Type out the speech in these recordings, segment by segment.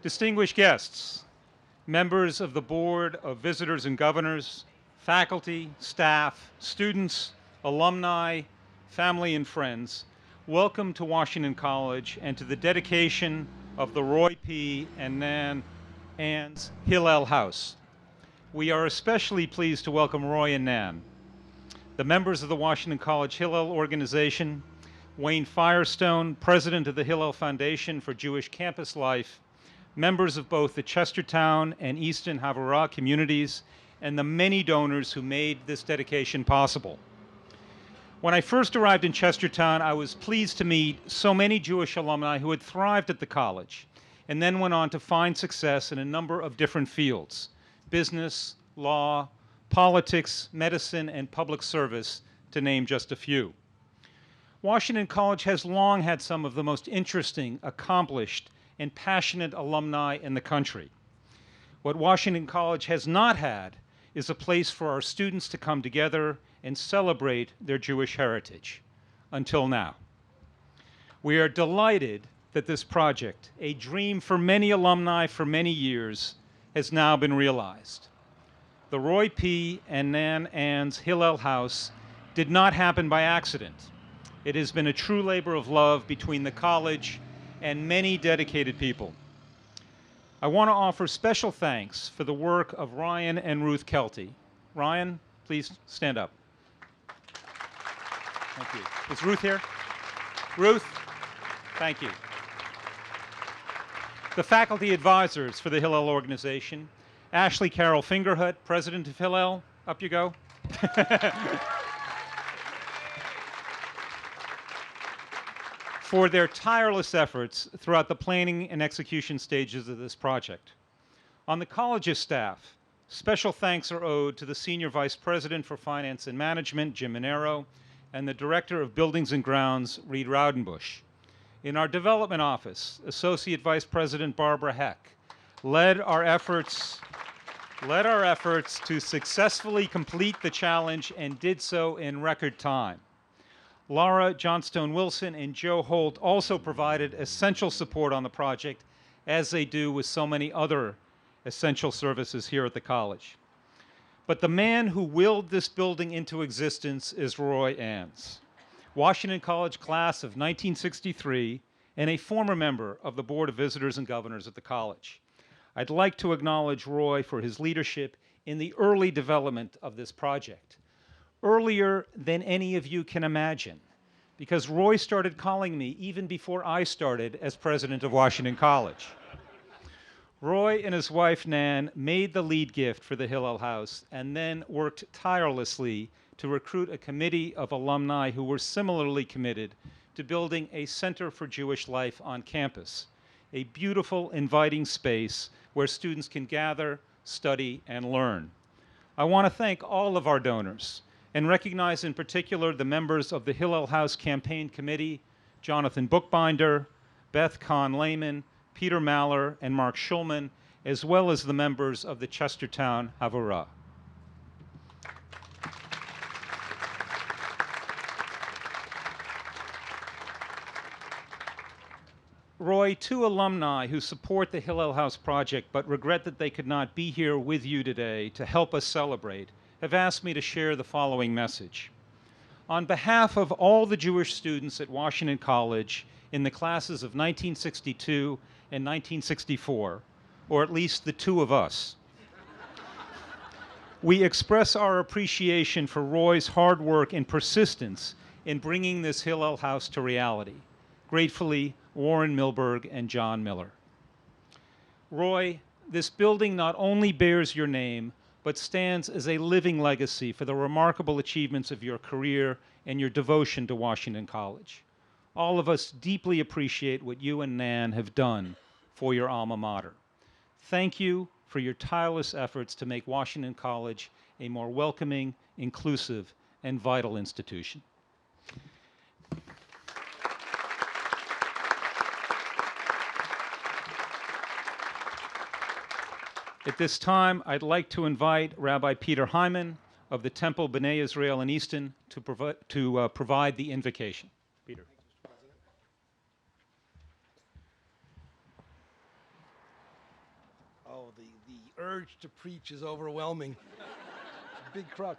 Distinguished guests, members of the Board of Visitors and Governors, faculty, staff, students, alumni, family, and friends, welcome to Washington College and to the dedication of the Roy P. and Nan Ann's Hillel House. We are especially pleased to welcome Roy and Nan, the members of the Washington College Hillel organization, Wayne Firestone, president of the Hillel Foundation for Jewish Campus Life, members of both the Chestertown and Easton Havurah communities, and the many donors who made this dedication possible. When I first arrived in Chestertown, I was pleased to meet so many Jewish alumni who had thrived at the college and then went on to find success in a number of different fields: business, law, politics, medicine, and public service, to name just a few. Washington College has long had some of the most interesting, accomplished, and passionate alumni in the country. What Washington College has not had is a place for our students to come together and celebrate their Jewish heritage, until now. We are delighted that this project, a dream for many alumni for many years, has now been realized. The Roy P. and Nan Ann's Hillel House did not happen by accident. It has been a true labor of love between the college and many dedicated people. I want to offer special thanks for the work of Ryan and Ruth Kelty. Ryan, please stand up. Thank you. Is Ruth here? Ruth, thank you. The faculty advisors for the Hillel organization, Ashley Carroll Fingerhut, president of Hillel. Up you go. For their tireless efforts throughout the planning and execution stages of this project. On the college's staff, special thanks are owed to the Senior Vice President for Finance and Management, Jim Minero, and the Director of Buildings and Grounds, Reed Raudenbush. In our development office, Associate Vice President Barbara Heck led our efforts to successfully complete the challenge and did so in record time. Laura Johnstone-Wilson and Joe Holt also provided essential support on the project, as they do with so many other essential services here at the college. But the man who willed this building into existence is Roy Ann's, Washington College class of 1963 and a former member of the Board of Visitors and Governors at the college. I'd like to acknowledge Roy for his leadership in the early development of this project. Earlier than any of you can imagine, because Roy started calling me even before I started as president of Washington College. Roy and his wife Nan made the lead gift for the Hillel House and then worked tirelessly to recruit a committee of alumni who were similarly committed to building a Center for Jewish Life on campus, a beautiful, inviting space where students can gather, study, and learn. I want to thank all of our donors and recognize in particular the members of the Hillel House Campaign Committee, Jonathan Bookbinder, Beth Kahn-Lehman, Peter Maller, and Mark Schulman, as well as the members of the Chestertown Havurah. Roy, two alumni who support the Hillel House project but regret that they could not be here with you today to help us celebrate, have asked me to share the following message. On behalf of all the Jewish students at Washington College in the classes of 1962 and 1964, or at least the two of us, we express our appreciation for Roy's hard work and persistence in bringing this Hillel House to reality. Gratefully, Warren Milberg and John Miller. Roy, this building not only bears your name, but stands as a living legacy for the remarkable achievements of your career and your devotion to Washington College. All of us deeply appreciate what you and Nan have done for your alma mater. Thank you for your tireless efforts to make Washington College a more welcoming, inclusive, and vital institution. At this time, I'd like to invite Rabbi Peter Hyman of the Temple B'nai Israel in Easton to provide the invocation. Peter. Oh, the urge to preach is overwhelming. Big crowd.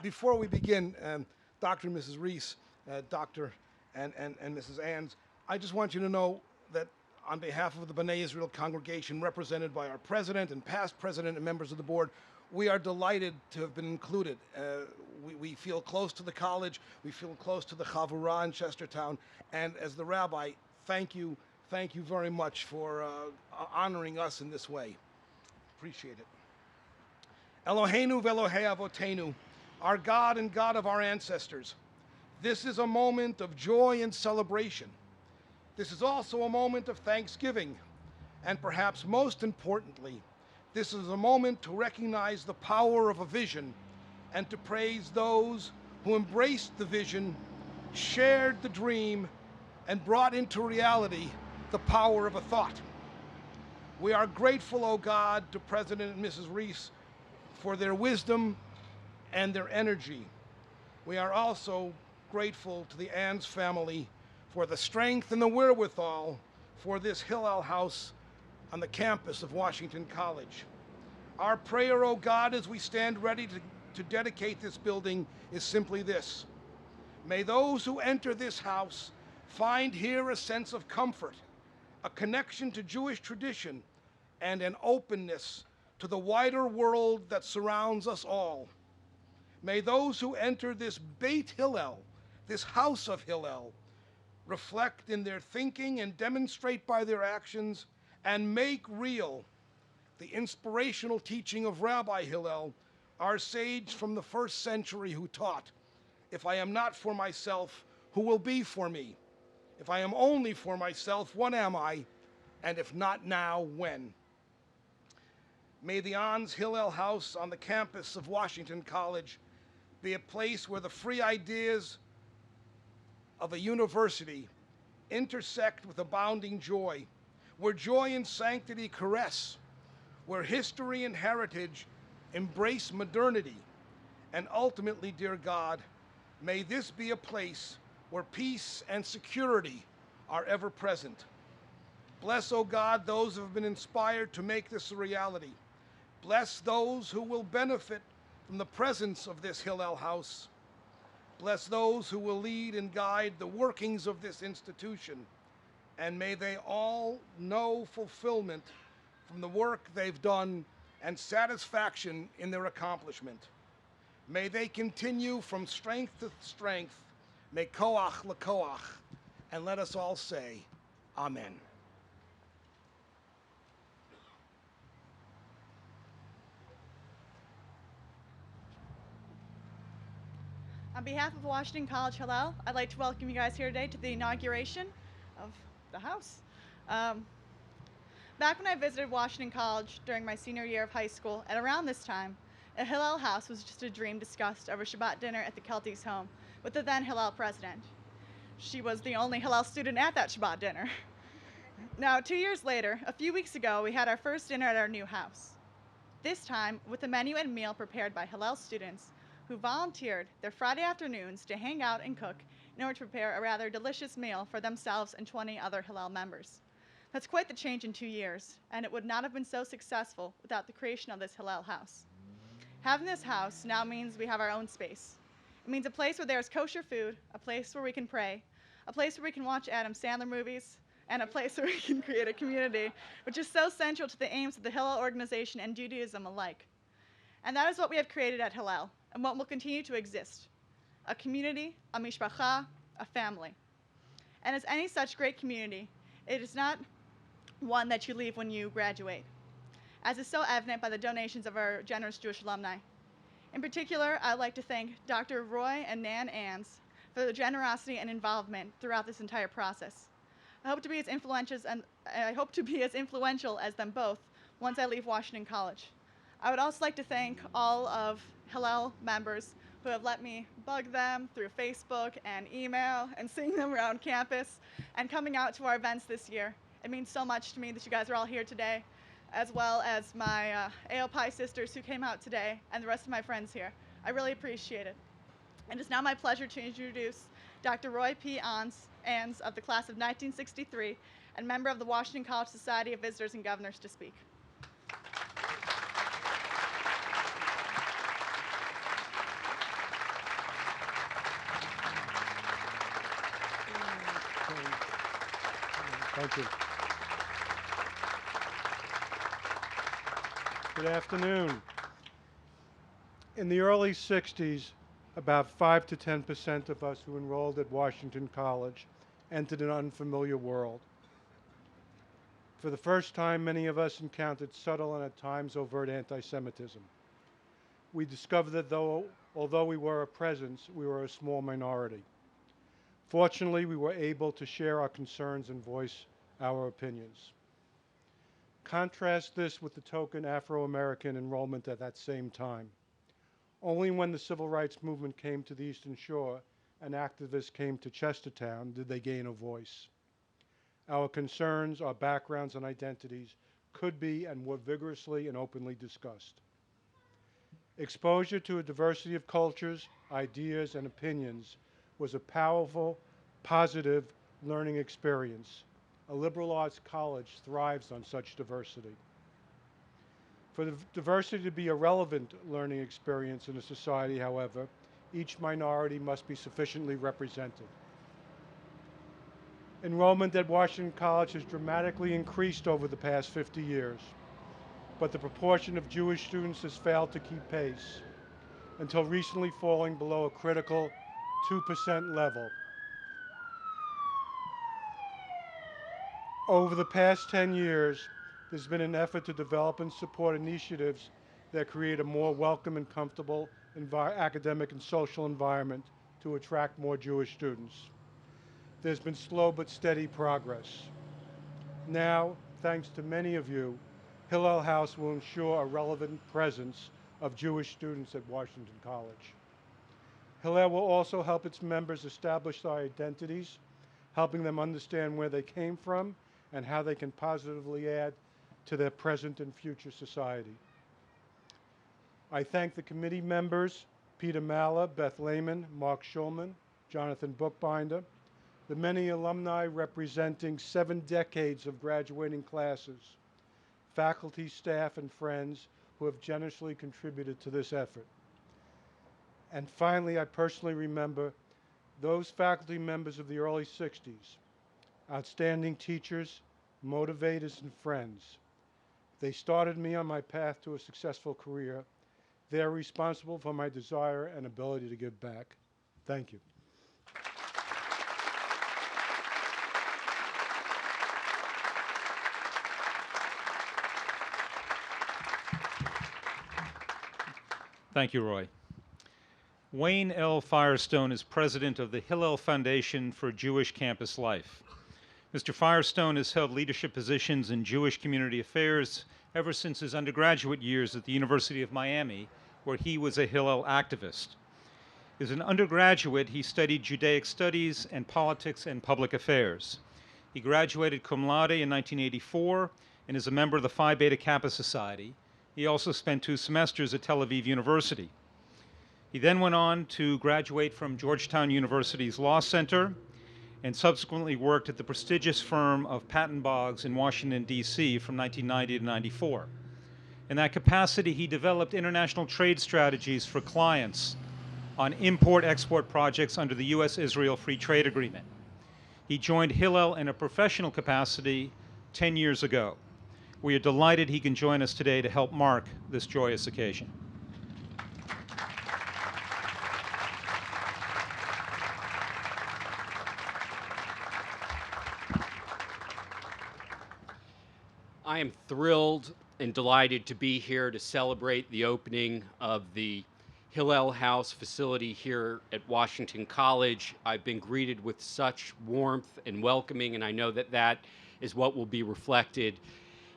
Before we begin, Dr. and Mrs. Reese, Dr. and Mrs. Anns, I just want you to know that on behalf of the B'nai Israel congregation, represented by our president and past president and members of the board, we are delighted to have been included. We feel close to the college, we feel close to the Chavurah in Chestertown, and as the rabbi, thank you very much for honoring us in this way. Appreciate it. Eloheinu v'Elohei Avotenu, our God and God of our ancestors, this is a moment of joy and celebration. This is also a moment of thanksgiving, and perhaps most importantly, this is a moment to recognize the power of a vision and to praise those who embraced the vision, shared the dream, and brought into reality the power of a thought. We are grateful, O God, to President and Mrs. Reese for their wisdom and their energy. We are also grateful to the Anns family for the strength and the wherewithal for this Hillel House on the campus of Washington College. Our prayer, O God, as we stand ready to dedicate this building is simply this: may those who enter this house find here a sense of comfort, a connection to Jewish tradition, and an openness to the wider world that surrounds us all. May those who enter this Beit Hillel, this house of Hillel, reflect in their thinking and demonstrate by their actions and make real the inspirational teaching of Rabbi Hillel, our sage from the first century, who taught, "If I am not for myself, who will be for me? If I am only for myself, what am I? And if not now, when?" May the Anns Hillel House on the campus of Washington College be a place where the free ideas of a university intersect with abounding joy, where joy and sanctity caress, where history and heritage embrace modernity, and ultimately, dear God, may this be a place where peace and security are ever present. Bless, O God, those who have been inspired to make this a reality. Bless those who will benefit from the presence of this Hillel House. Bless those who will lead and guide the workings of this institution, and may they all know fulfillment from the work they've done and satisfaction in their accomplishment. May they continue from strength to strength, may koach lekoach, and let us all say, Amen. On behalf of Washington College Hillel, I'd like to welcome you guys here today to the inauguration of the house. Back when I visited Washington College during my senior year of high school, at around this time, a Hillel House was just a dream discussed over Shabbat dinner at the Kelty's home with the then Hillel president. She was the only Hillel student at that Shabbat dinner. Now, 2 years later, a few weeks ago, we had our first dinner at our new house. This time, with a menu and meal prepared by Hillel students who volunteered their Friday afternoons to hang out and cook in order to prepare a rather delicious meal for themselves and 20 other Hillel members. That's quite the change in 2 years, and it would not have been so successful without the creation of this Hillel House. Having this house now means we have our own space. It means a place where there's kosher food, a place where we can pray, a place where we can watch Adam Sandler movies, and a place where we can create a community, which is so central to the aims of the Hillel organization and Judaism alike. And that is what we have created at Hillel, and what will continue to exist: a community, a mishpacha, a family. And as any such great community, it is not one that you leave when you graduate, as is so evident by the donations of our generous Jewish alumni. In particular, I'd like to thank Dr. Roy and Nan Anns for their generosity and involvement throughout this entire process. I hope to be as influential as them both once I leave Washington College. I would also like to thank all of Hillel members who have let me bug them through Facebook and email and seeing them around campus and coming out to our events this year. It means so much to me that you guys are all here today, as well as my AOPI sisters who came out today and the rest of my friends here. I really appreciate it. It is now my pleasure to introduce Dr. Roy P. Anns of the class of 1963 and member of the Washington College Society of Visitors and Governors to speak. Thank you. Good afternoon. In the early 60s, about 5 to 10% of us who enrolled at Washington College entered an unfamiliar world. For the first time, many of us encountered subtle and at times overt anti-Semitism. We discovered that although we were a presence, we were a small minority. Fortunately, we were able to share our concerns and voice our opinions. Contrast this with the token Afro-American enrollment at that same time. Only when the civil rights movement came to the Eastern Shore and activists came to Chestertown did they gain a voice. Our concerns, our backgrounds, and identities could be and were vigorously and openly discussed. Exposure to a diversity of cultures, ideas, and opinions was a powerful, positive learning experience. A liberal arts college thrives on such diversity. For the diversity to be a relevant learning experience in a society, however, each minority must be sufficiently represented. Enrollment at Washington College has dramatically increased over the past 50 years, but the proportion of Jewish students has failed to keep pace, until recently falling below a critical 2% level. Over the past 10 years, there's been an effort to develop and support initiatives that create a more welcome and comfortable academic and social environment to attract more Jewish students. There's been slow but steady progress. Now, thanks to many of you, Hillel House will ensure a relevant presence of Jewish students at Washington College. Hillel will also help its members establish their identities, helping them understand where they came from and how they can positively add to their present and future society. I thank the committee members, Peter Malla, Beth Lehman, Mark Schulman, Jonathan Bookbinder, the many alumni representing 7 decades of graduating classes, faculty, staff, and friends who have generously contributed to this effort. And finally, I personally remember those faculty members of the early 60s, outstanding teachers, motivators, and friends. They started me on my path to a successful career. They're responsible for my desire and ability to give back. Thank you. Thank you, Roy. Wayne L. Firestone is president of the Hillel Foundation for Jewish Campus Life. Mr. Firestone has held leadership positions in Jewish community affairs ever since his undergraduate years at the University of Miami, where he was a Hillel activist. As an undergraduate, he studied Judaic studies and politics and public affairs. He graduated cum laude in 1984 and is a member of the Phi Beta Kappa Society. He also spent 2 semesters at Tel Aviv University. He then went on to graduate from Georgetown University's Law Center and subsequently worked at the prestigious firm of Patton Boggs in Washington, D.C. from 1990 to 94. In that capacity, he developed international trade strategies for clients on import-export projects under the U.S.-Israel Free Trade Agreement. He joined Hillel in a professional capacity 10 years ago. We are delighted he can join us today to help mark this joyous occasion. I am thrilled and delighted to be here to celebrate the opening of the Hillel House facility here at Washington College. I've been greeted with such warmth and welcoming, and I know that that is what will be reflected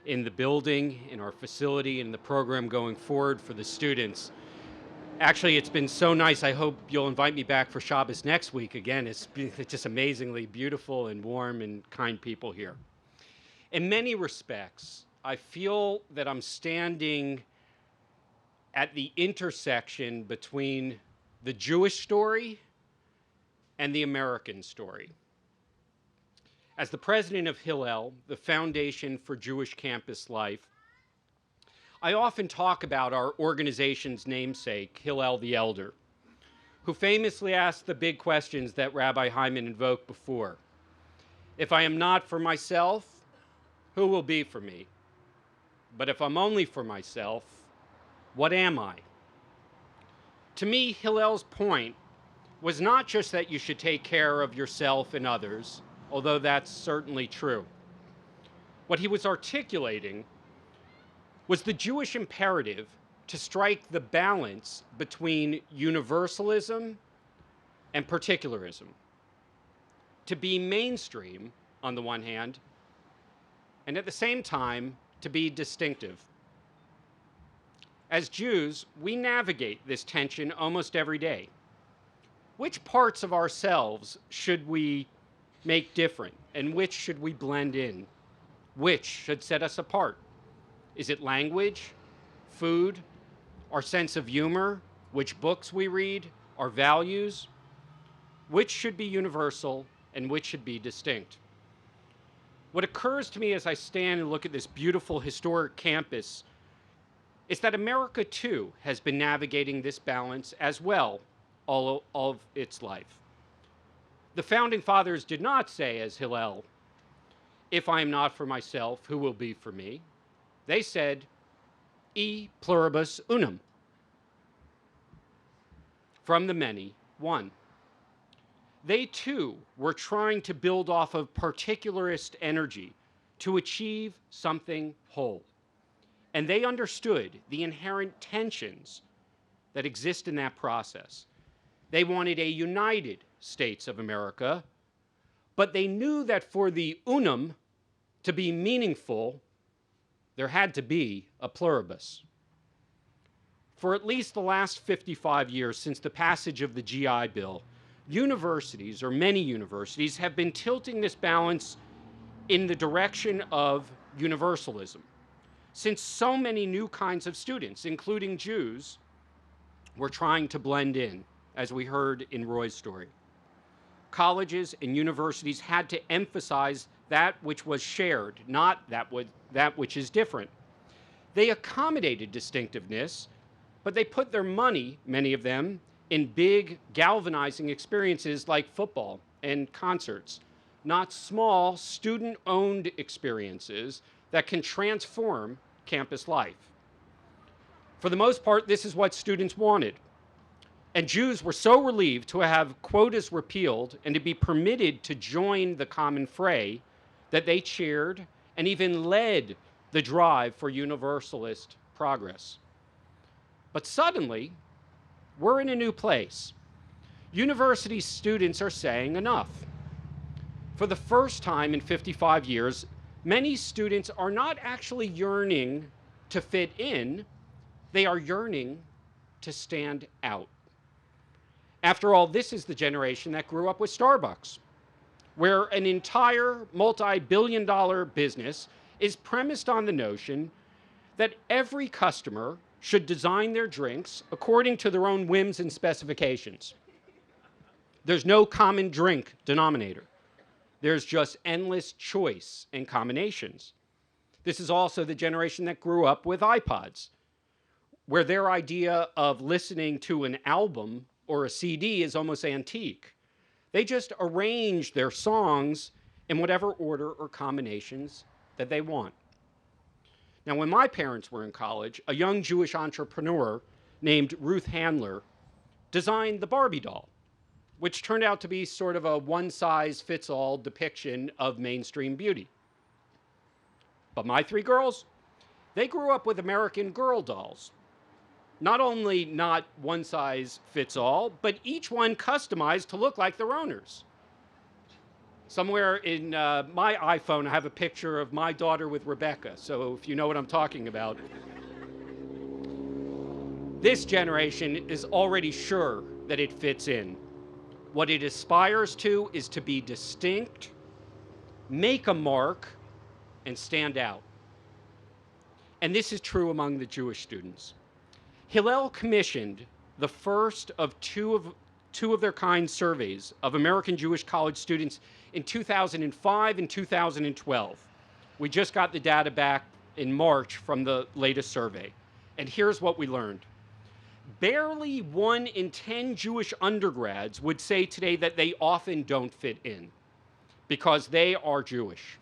in the building, in our facility, and in the program going forward for the students. Actually, it's been so nice. I hope you'll invite me back for Shabbos next week. Again, it's just amazingly beautiful and warm and kind people here. In many respects, I feel that I'm standing at the intersection between the Jewish story and the American story. As the president of Hillel, the Foundation for Jewish Campus Life, I often talk about our organization's namesake, Hillel the Elder, who famously asked the big questions that Rabbi Hyman invoked before. If I am not for myself, who will be for me? But if I'm only for myself, what am I? To me, Hillel's point was not just that you should take care of yourself and others, although that's certainly true. What he was articulating was the Jewish imperative to strike the balance between universalism and particularism, to be mainstream on the one hand, and at the same time, to be distinctive. As Jews, we navigate this tension almost every day. Which parts of ourselves should we make different, and which should we blend in? Which should set us apart? Is it language, food, our sense of humor, which books we read, our values? Which should be universal and which should be distinct? What occurs to me as I stand and look at this beautiful historic campus is that America too has been navigating this balance as well all of its life. The founding fathers did not say, as Hillel, if I am not for myself, who will be for me? They said, e pluribus unum. From the many, one. They too were trying to build off of particularist energy to achieve something whole. And they understood the inherent tensions that exist in that process. They wanted a united States of America, but they knew that for the unum to be meaningful, there had to be a pluribus. For at least the last 55 years since the passage of the GI Bill, universities, or many universities, have been tilting this balance in the direction of universalism. Since so many new kinds of students, including Jews, were trying to blend in, as we heard in Roy's story. Colleges and universities had to emphasize that which was shared, not that which is different. They accommodated distinctiveness, but they put their money, many of them, in big galvanizing experiences like football and concerts, not small student-owned experiences that can transform campus life. For the most part, this is what students wanted. And Jews were so relieved to have quotas repealed and to be permitted to join the common fray that they cheered and even led the drive for universalist progress. But suddenly, we're in a new place. University students are saying enough. For the first time in 55 years, many students are not actually yearning to fit in, they are yearning to stand out. After all, this is the generation that grew up with Starbucks, where an entire multi-billion-dollar business is premised on the notion that every customer should design their drinks according to their own whims and specifications. There's no common drink denominator. There's just endless choice and combinations. This is also the generation that grew up with iPods, where their idea of listening to an album or a CD is almost antique. They just arrange their songs in whatever order or combinations that they want. Now, when my parents were in college, a young Jewish entrepreneur named Ruth Handler designed the Barbie doll, which turned out to be sort of a one-size-fits-all depiction of mainstream beauty. But my three girls, they grew up with American Girl dolls. Not only not one size fits all, but each one customized to look like their owners. Somewhere in my iPhone, I have a picture of my daughter with Rebecca, so if you know what I'm talking about. This generation is already sure that it fits in. What it aspires to is to be distinct, make a mark, and stand out. And this is true among the Jewish students. Hillel commissioned the first of two of their kind surveys of American Jewish college students in 2005 and 2012. We just got the data back in March from the latest survey. And here's what we learned. Barely 1 in 10 Jewish undergrads would say today that they often don't fit in, because they are Jewish.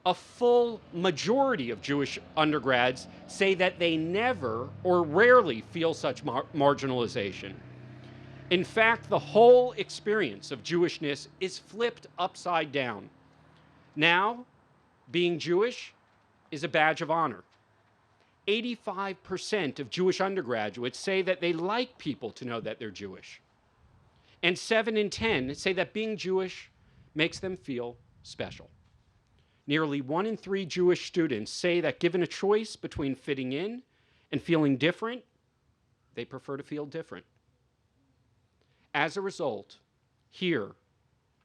A full majority of Jewish undergrads say that they never or rarely feel such marginalization. In fact, the whole experience of Jewishness is flipped upside down. Now, being Jewish is a badge of honor. 85% of Jewish undergraduates say that they like people to know that they're Jewish. And 7 in 10 say that being Jewish makes them feel special. Nearly 1 in 3 Jewish students say that given a choice between fitting in and feeling different, they prefer to feel different. As a result, here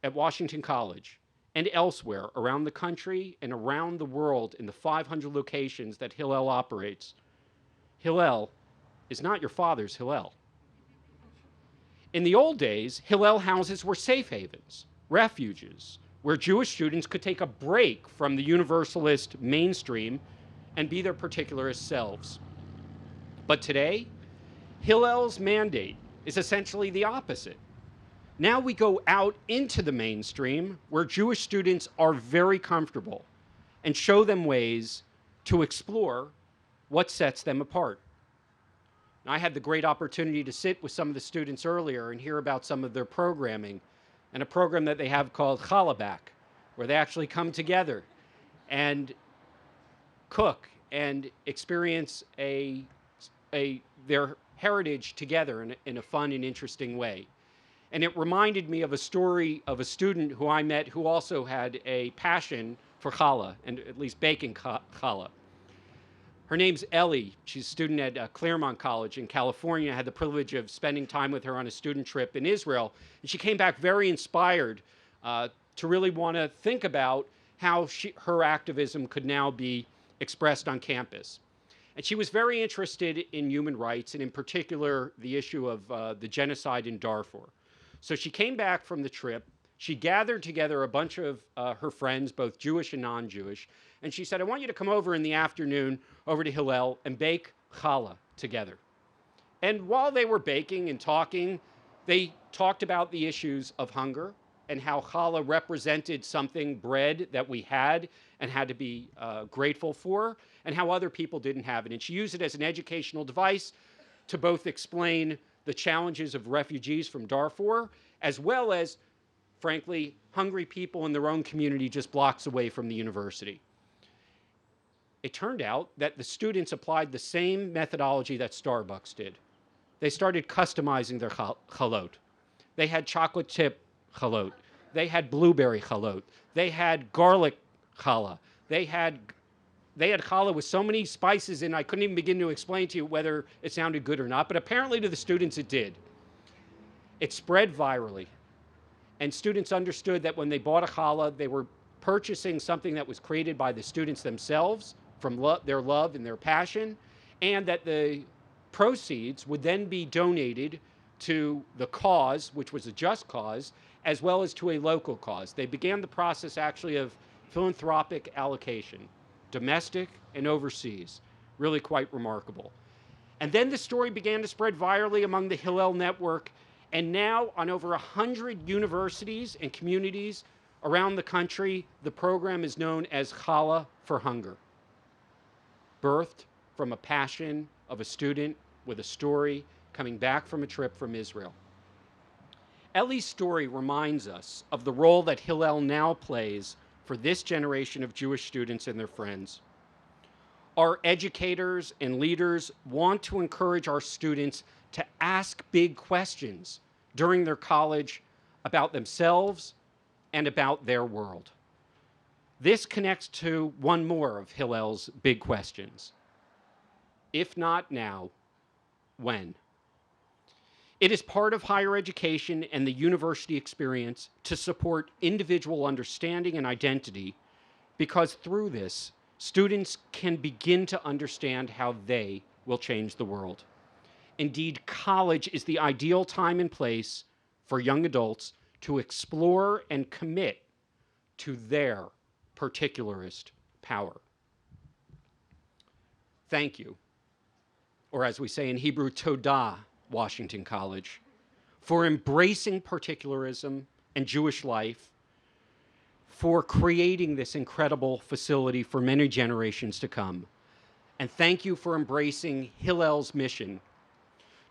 at Washington College and elsewhere around the country and around the world in the 500 locations that Hillel operates, Hillel is not your father's Hillel. In the old days, Hillel houses were safe havens, refuges, where Jewish students could take a break from the universalist mainstream and be their particularist selves. But today, Hillel's mandate is essentially the opposite. Now we go out into the mainstream where Jewish students are very comfortable and show them ways to explore what sets them apart. And I had the great opportunity to sit with some of the students earlier and hear about some of their programming and a program that they have called Challah, where they actually come together and cook and experience their heritage together in a fun and interesting way. And it reminded me of a story of a student who I met who also had a passion for challah, and at least baking challah. Her name's Ellie. She's a student at Claremont College in California. I had the privilege of spending time with her on a student trip in Israel. And she came back very inspired to really want to think about how her activism could now be expressed on campus. And she was very interested in human rights, and in particular, the issue of the genocide in Darfur. So she came back from the trip. She gathered together a bunch of her friends, both Jewish and non-Jewish, and she said, I want you to come over in the afternoon over to Hillel and bake challah together. And while they were baking and talking, they talked about the issues of hunger and how challah represented something, bread, that we had and had to be grateful for, and how other people didn't have it. And she used it as an educational device to both explain the challenges of refugees from Darfur, as well as, frankly, hungry people in their own community just blocks away from the university. It turned out that the students applied the same methodology that Starbucks did. They started customizing their chalot. They had chocolate chip chalot. They had blueberry chalot. They had garlic challah. They had challah with so many spices in, I couldn't even begin to explain to you whether it sounded good or not, but apparently to the students it did. It spread virally. And students understood that when they bought a challah, they were purchasing something that was created by the students themselves from their love and their passion, and that the proceeds would then be donated to the cause, which was a just cause, as well as to a local cause. They began the process actually of philanthropic allocation, domestic and overseas. Really quite remarkable. And then the story began to spread virally among the Hillel network, and now on over 100 universities and communities around the country, the program is known as Challah for Hunger, birthed from a passion of a student with a story coming back from a trip from Israel. Ellie's story reminds us of the role that Hillel now plays for this generation of Jewish students and their friends. Our educators and leaders want to encourage our students to ask big questions during their college about themselves and about their world. This connects to one more of Hillel's big questions. If not now, when? It is part of higher education and the university experience to support individual understanding and identity, because through this, students can begin to understand how they will change the world. Indeed, college is the ideal time and place for young adults to explore and commit to their particularist power. Thank you, or as we say in Hebrew, Todah, Washington College, for embracing particularism and Jewish life, for creating this incredible facility for many generations to come. And thank you for embracing Hillel's mission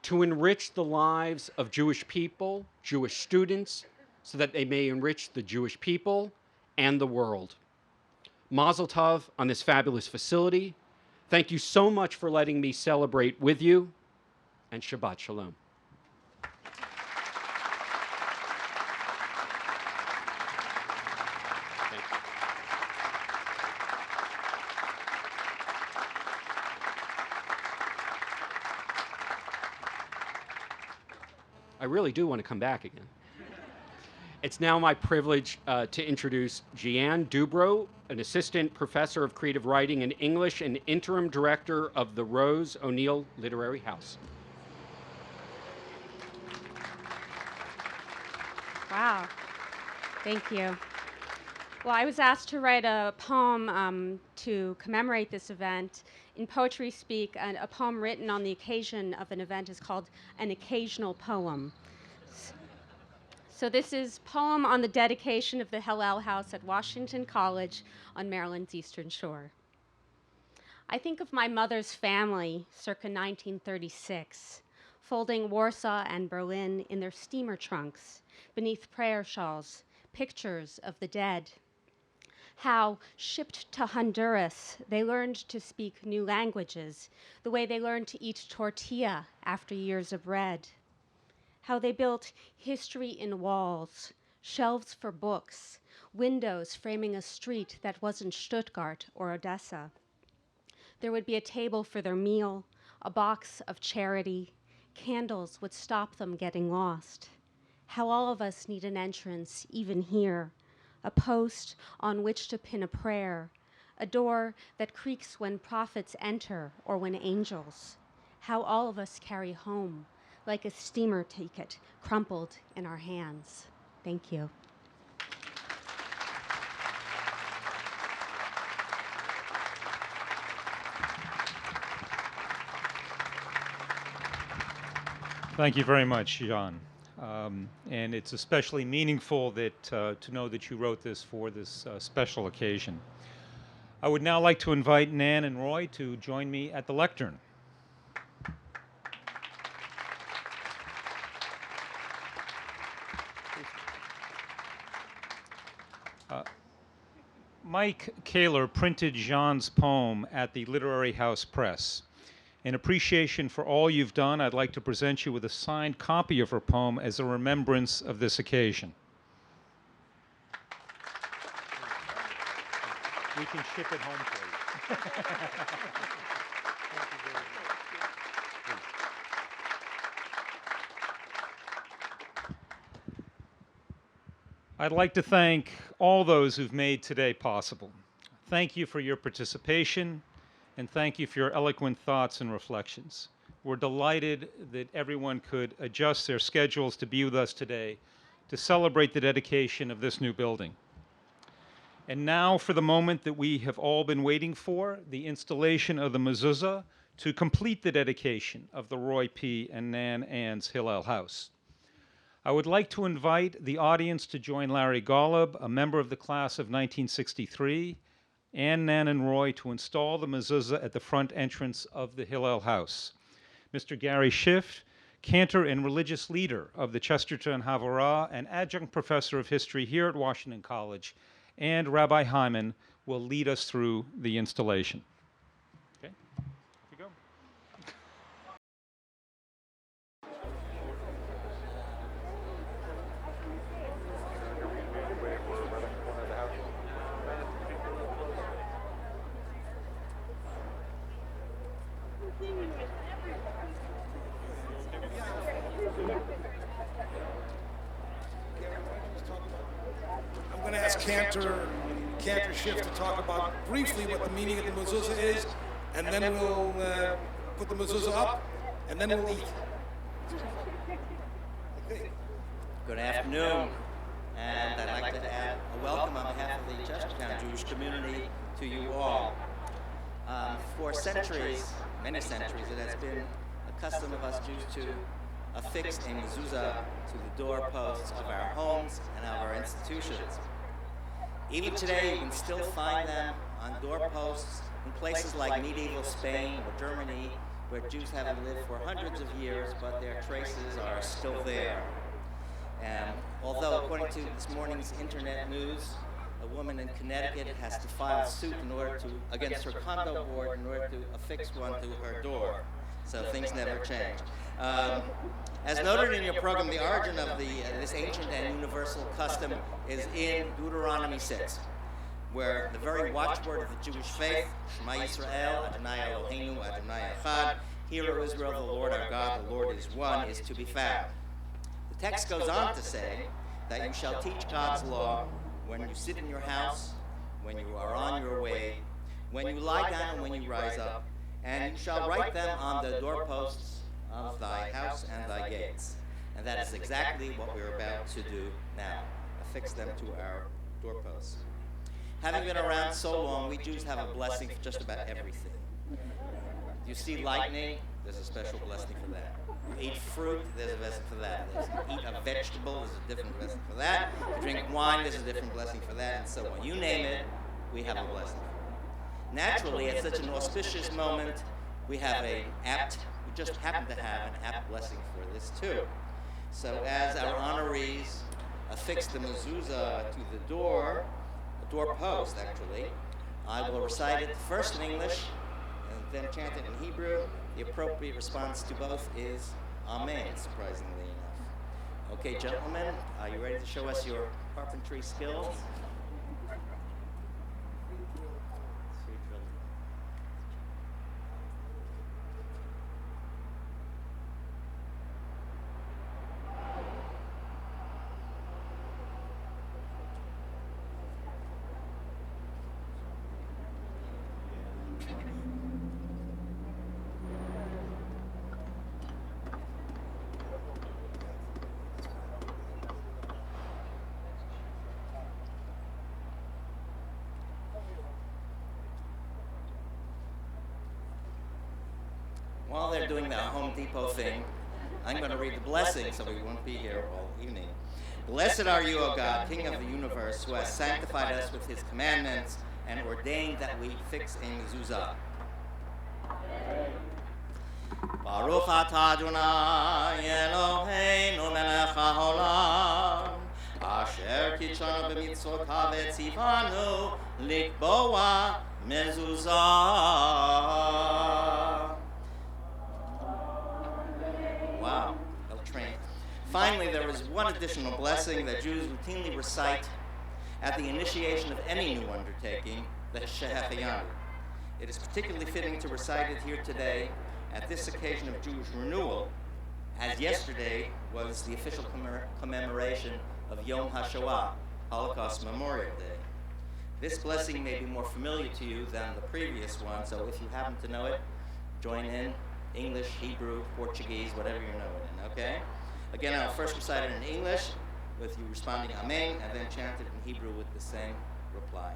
to enrich the lives of Jewish people, Jewish students, so that they may enrich the Jewish people and the world. Mazel tov on this fabulous facility. Thank you so much for letting me celebrate with you, and Shabbat Shalom. I really do want to come back again. It's now my privilege to introduce Jeanne Dubrow, an assistant professor of creative writing and English and interim director of the Rose O'Neill Literary House. Wow, thank you. Well, I was asked to write a poem to commemorate this event. In Poetry Speak, a poem written on the occasion of an event is called an occasional poem. So this is a poem on the dedication of the Hillel House at Washington College on Maryland's Eastern Shore. I think of my mother's family circa 1936, folding Warsaw and Berlin in their steamer trunks, beneath prayer shawls, pictures of the dead. How, shipped to Honduras, they learned to speak new languages, the way they learned to eat tortilla after years of bread. How they built history in walls, shelves for books, windows framing a street that wasn't Stuttgart or Odessa. There would be a table for their meal, a box of charity. Candles would stop them getting lost. How all of us need an entrance, even here, a post on which to pin a prayer, a door that creaks when prophets enter or when angels. How all of us carry home, like a steamer ticket crumpled in our hands. Thank you. Thank you very much, Jean. And it's especially meaningful that to know that you wrote this for this special occasion. I would now like to invite Nan and Roy to join me at the lectern. Mike Kaler printed Jean's poem at the Literary House Press. In appreciation for all you've done, I'd like to present you with a signed copy of her poem as a remembrance of this occasion. We can ship it home for you. Thank you very much. I'd like to thank all those who've made today possible. Thank you for your participation, and thank you for your eloquent thoughts and reflections. We're delighted that everyone could adjust their schedules to be with us today to celebrate the dedication of this new building. And now for the moment that we have all been waiting for, the installation of the mezuzah to complete the dedication of the Roy P. and Nan Ann's Hillel House. I would like to invite the audience to join Larry Golub, a member of the class of 1963, and Nan and Roy to install the mezuzah at the front entrance of the Hillel House. Mr. Gary Schiff, cantor and religious leader of the Chesterton Havorah and adjunct professor of history here at Washington College, and Rabbi Hyman will lead us through the installation. Okay, here we go. I'm going to ask Cantor Schiff to talk about briefly what the meaning of the mezuzah is, and then we'll put the mezuzah up, and then we'll eat. Okay. Good afternoon, and I'd like to add a welcome on behalf of the Chestertown Jewish community to you all. For centuries, many centuries, it has been a custom of us Jews to affix a mezuzah to the doorposts of our homes and of our institutions. Even today, you can still find them on doorposts in places like medieval Spain or Germany, where Jews haven't lived for hundreds of years, but their traces are still there. Although, according to this morning's internet news, a woman in Connecticut has to file suit against her condo board in order to affix one to her door. So things never change. As noted in your program, the origin of this ancient and universal custom is in Deuteronomy 6, where the very watchword of the Jewish faith, Shema Yisrael, Adonai Eloheinu, Adonai Echad, Hear, O Israel, the Lord our God, the Lord is one, is to be found. The text goes on to say that you shall teach God's law when you sit in your house, when you are on your way, when you lie down and when you rise up, and you shall write them on the doorposts of thy house and thy gates. And that is exactly what we're about to do now, affix them to our doorposts. Having been around so long, we Jews have a blessing for just about everything. You see lightning, there's a special blessing for that. You eat fruit, there's a blessing for that. You eat a vegetable, there's a different blessing for that. You drink wine, there's a different blessing for that, and so on. You name it, we have a blessing. Naturally, at such an auspicious moment, we just happen to have an apt blessing for this too. So as our honorees affix the mezuzah to the doorpost actually, I will recite it first in English and then chant it in Hebrew. The appropriate response to both is Amen, surprisingly enough. Okay, gentlemen, are you ready to show us your carpentry skills? While they're doing that Home Depot thing, I'm going to read the blessing so we won't be here all evening. Blessed are you, O God, King of the universe, who has sanctified us with his commandments and ordained that we fix a mezuzah. Baruch atah Adonai Eloheinu melech haolam, asher kitshanu b'mitzvotav v'tzivanu likboa mezuzah. Wow, well trained. Finally, there is one additional blessing that Jews routinely recite at the initiation of any new undertaking, the Shehecheyanu. It is particularly fitting to recite it here today at this occasion of Jewish renewal, as yesterday was the official commemoration of Yom HaShoah, Holocaust Memorial Day. This blessing may be more familiar to you than the previous one, so if you happen to know it, join in. English, Hebrew, Portuguese, whatever you know it in, okay? Again, I'll first recite it in English, with you responding Amen, and then chant it in Hebrew with the same reply.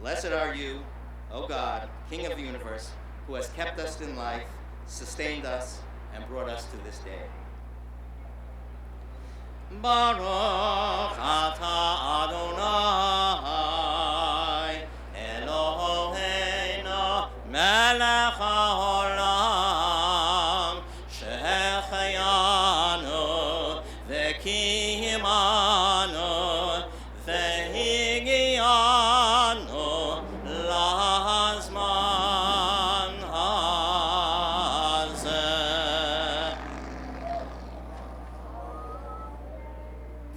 Blessed are you, O God, King of the universe, who has kept us in life, sustained us, and brought us to this day. Baruch atah Adonai Eloheinu melech haolam shehecheyanu v'kiyimanu v'higiyanu lazman hazeh.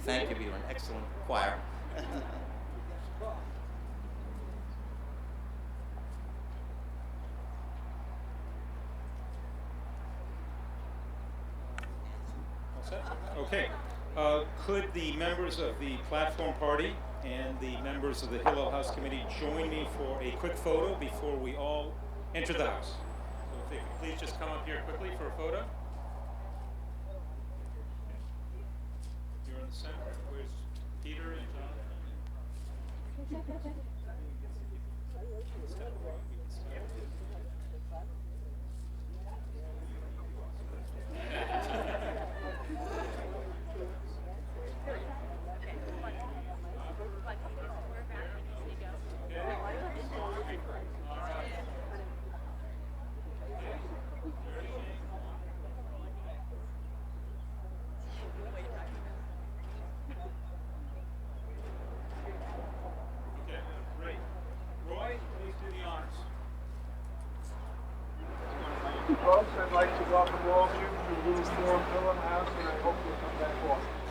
Thank you, you're an excellent choir. Okay. Could the members of the platform party and the members of the Hillel House committee join me for a quick photo before we all enter the house? So if they could please just come up here quickly for a photo. You're in the center. Where's Peter and Jonathan? Step forward. We can step. folks, I'd like to welcome all of you to Hillel House, and I hope you'll come back often.